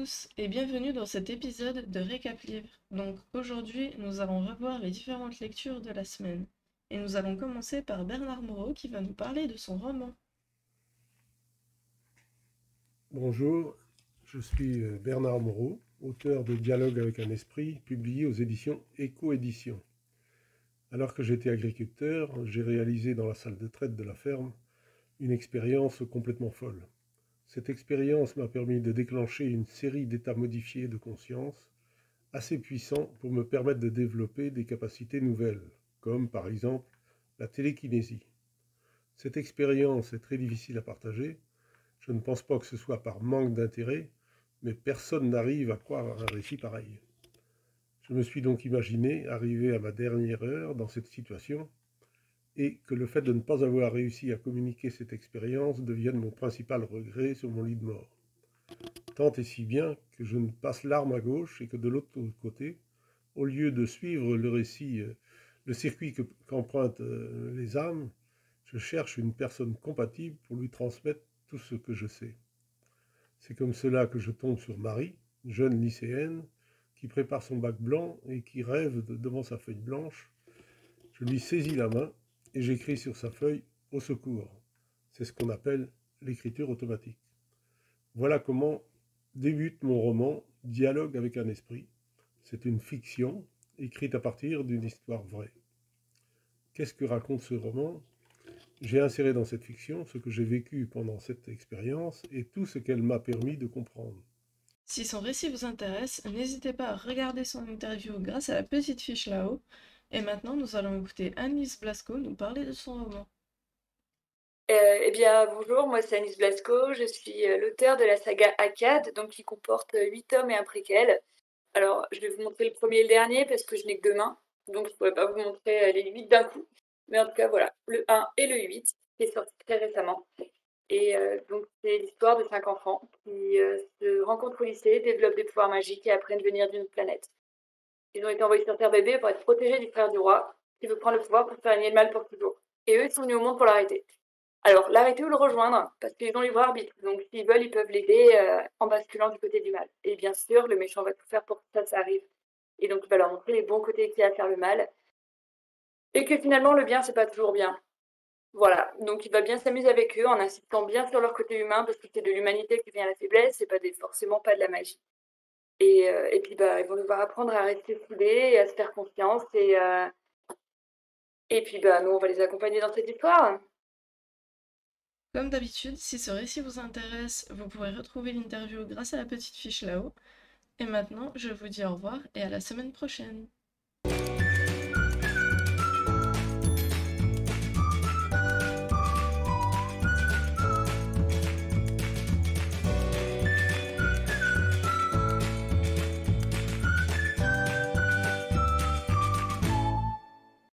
tous et bienvenue dans cet épisode de Récap Livre. Donc aujourd'hui, nous allons revoir les différentes lectures de la semaine. Et nous allons commencer par Bernard Moreau qui va nous parler de son roman. Bonjour, je suis Bernard Moreau, auteur de Dialogue avec un esprit, publié aux éditions Éco-éditions. Alors que j'étais agriculteur, j'ai réalisé dans la salle de traite de la ferme une expérience complètement folle. Cette expérience m'a permis de déclencher une série d'états modifiés de conscience assez puissants pour me permettre de développer des capacités nouvelles, comme par exemple la télékinésie. Cette expérience est très difficile à partager. Je ne pense pas que ce soit par manque d'intérêt, mais personne n'arrive à croire à un récit pareil. Je me suis donc imaginé arriver à ma dernière heure dans cette situation et que le fait de ne pas avoir réussi à communiquer cette expérience devienne mon principal regret sur mon lit de mort. Tant et si bien que je ne passe l'arme à gauche et que de l'autre côté, au lieu de suivre le récit, le circuit qu'empruntent les âmes, je cherche une personne compatible pour lui transmettre tout ce que je sais. C'est comme cela que je tombe sur Marie, jeune lycéenne, qui prépare son bac blanc et qui rêve devant sa feuille blanche. Je lui saisis la main et j'écris sur sa feuille « Au secours ». C'est ce qu'on appelle l'écriture automatique. Voilà comment débute mon roman « Dialogue avec un esprit ». C'est une fiction écrite à partir d'une histoire vraie. Qu'est-ce que raconte ce roman ? J'ai inséré dans cette fiction ce que j'ai vécu pendant cette expérience et tout ce qu'elle m'a permis de comprendre. Si son récit vous intéresse, n'hésitez pas à regarder son interview grâce à la petite fiche là-haut. Et maintenant, nous allons écouter Annelise Blasco nous parler de son roman. Bonjour, moi c'est Anis Blasco, je suis l'auteur de la saga Akkad, donc qui comporte 8 tomes et un préquel. Alors, je vais vous montrer le premier et le dernier parce que je n'ai que 2 mains, donc je ne pourrais pas vous montrer les 8 d'un coup. Mais en tout cas, voilà, le 1 et le 8, qui est sorti très récemment. Et donc, c'est l'histoire de 5 enfants qui se rencontrent au lycée, développent des pouvoirs magiques et apprennent à venir d'une autre planète. Ils ont été envoyés sur Terre bébé pour être protégés du frère du roi, qui veut prendre le pouvoir pour faire régner le mal pour toujours. Et eux, ils sont venus au monde pour l'arrêter. Alors, l'arrêter ou le rejoindre, parce qu'ils ont libre arbitre. Donc, s'ils veulent, ils peuvent l'aider en basculant du côté du mal. Et bien sûr, le méchant va tout faire pour que ça arrive. Et donc, il va leur montrer les bons côtés qu'il y a à faire le mal. Et que finalement, le bien, c'est pas toujours bien. Voilà. Donc, il va bien s'amuser avec eux en insistant bien sur leur côté humain, parce que c'est de l'humanité qui vient la faiblesse, c'est pas forcément pas de la magie. Et puis, ils vont devoir apprendre à rester soudés et à se faire confiance. Et puis, nous, on va les accompagner dans cette histoire. Comme d'habitude, si ce récit vous intéresse, vous pourrez retrouver l'interview grâce à la petite fiche là-haut. Et maintenant, je vous dis au revoir et à la semaine prochaine.